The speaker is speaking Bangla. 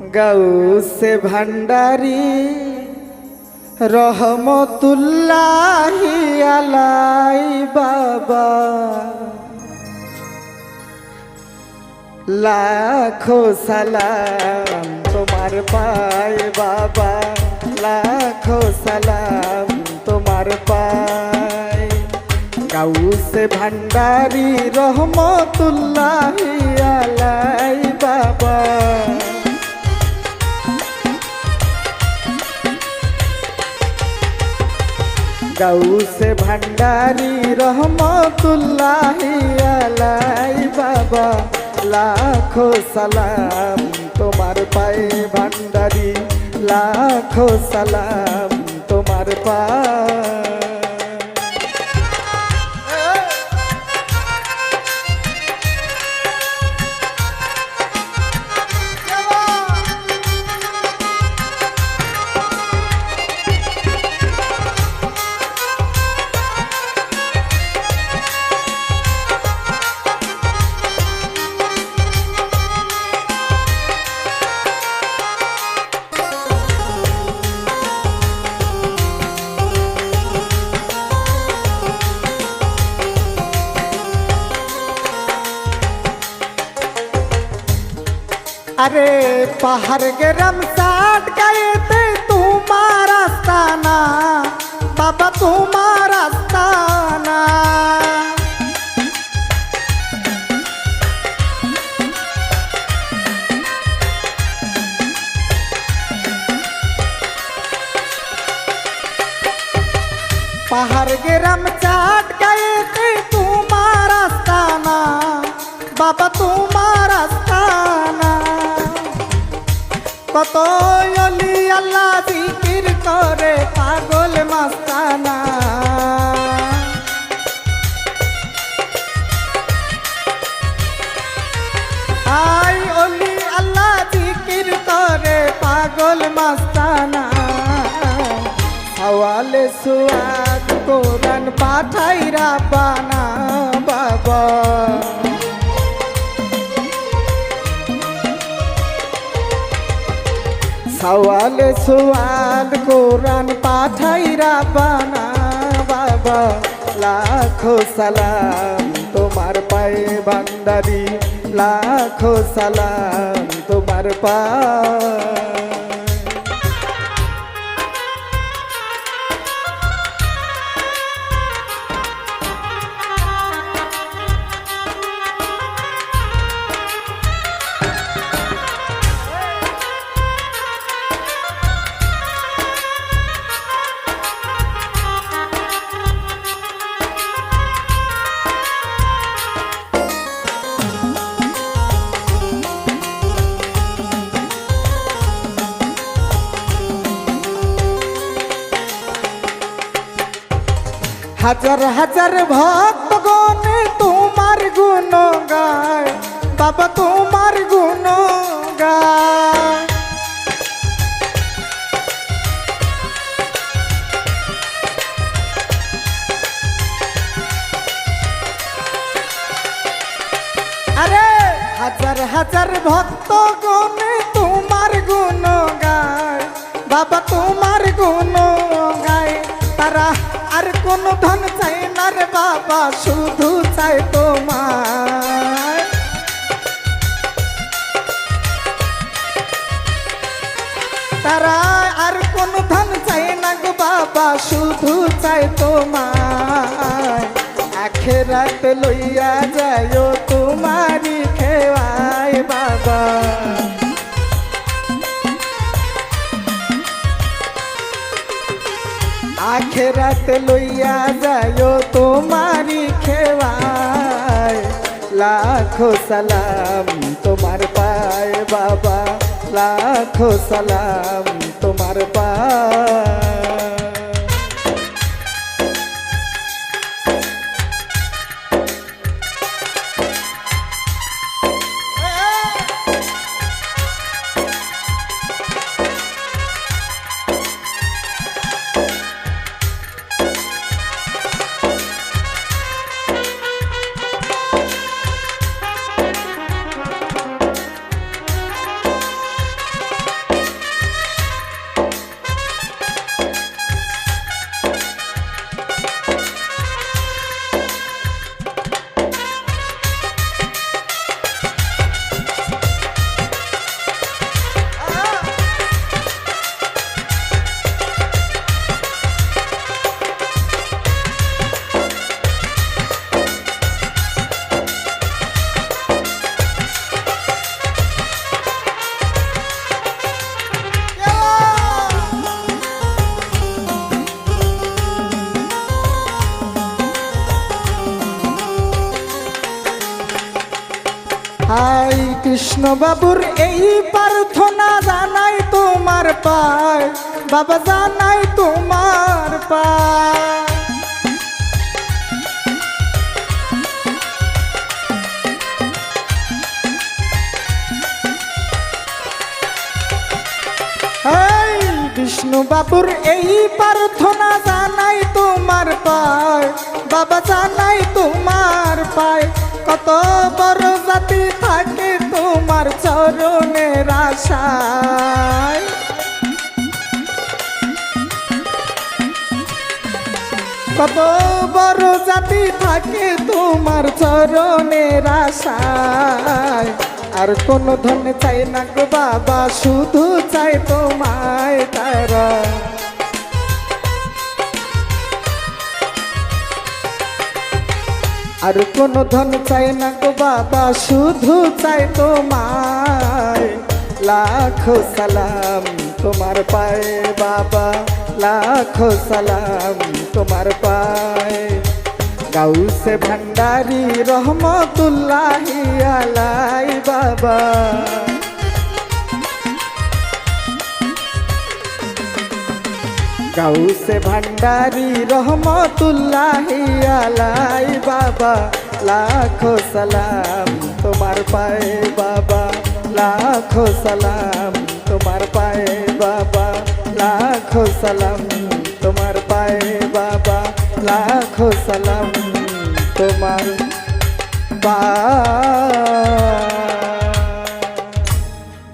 গাউসে ভান্ডারি রহমতুল্লাহি আলাই বাবা, লাখো সালাম তোমার পায় বাবা, লাখো সালাম তোমার পায়। গাউসে ভান্ডারি রহমতুল্লাহি আলাই বাবা, গাউসে ভান্ডারি রহমতুল্লাহি আলাই বাবা, লাখো সালাম তোমার পায়ে ভান্ডারি, লাখো সালাম তোমার পায়ে। अरे पहाड़ गरम साट गए थे तुम्हारा आस्ताना बाबा, तुम्हारा आस्ताना। पहाड़ गरम साट गए थे तुम्हारा आस्ताना बाबा, तुम्हारा आस्ताना। কত অলি আল্লাহ জিকির করে পাগল মাস্তানা, আই অলি আল্লাহ জিকির করে পাগল মাস্তানা। সওয়ালে সুয়াদ কোরআন পাঠাই রাব্বানা বাবা, সওয়ালে সুয়াল কোরআন পাঠাই রাব্বানা বাবা, লাখো সালাম তোমার পায়ে ভান্ডারি, লাখো সালাম তোমার পায়ে। হাজার হাজার ভক্তগণে তোমার গুণ গায় বাবা, তোমার গুণ গায়। আরে হাজার হাজার ভক্তগণে তোমার গুণ গায় বাবা, তোমার গুণ গায়। তারা আর কোন ধন চাই না রে বাবা, শুধু চাই তোমার। তারা আর কোন ধন চাই না গো বাবা, শুধু চাই তোমার। আখেরাত লইয়া যায়ও তোমারি খেওয়াই বাবা, আখেরাত লইয়া যায়ও তোমারি খেওয়াই। লাখো সালাম তোমার পায় বাবা, লাখো সালাম তোমার পায়। কৃষ্ণ বাবুর এই প্রার্থনা জানাই তোমার পায় বাবা, জানাই তোমার পায়। বিষ্ণু বাবুর এই প্রার্থনা জানাই তোমার পায় বাবা, জানাই তোমার পায়। কত বড় জাতি থাকে তোমার চরণের আশায়, কত বড় জাতি থাকে তোমার চরণের আশায়। আর কোন ধন চাই না গো বাবা, শুধু চাই তোমায় তারা। আর কোন ধন চাই না গো বাবা, শুধু চাই তোমায়। লাখো সালাম তোমার পায়ে বাবা, লাখো সালাম তোমার পায়ে। গাউসে ভান্ডারি রহমতুল্লাহি আলাই বাবা, গাউসে ভান্ডারি রহমতুল্লাহি আলাই বাবা। লাখো সালাম তোমার পায়ে বাবা, লাখো সালাম তোমার পায়ে বাবা, লাখো সালাম তোমার পায়ে বাবা, লাখো সালাম তোমার পায়ে।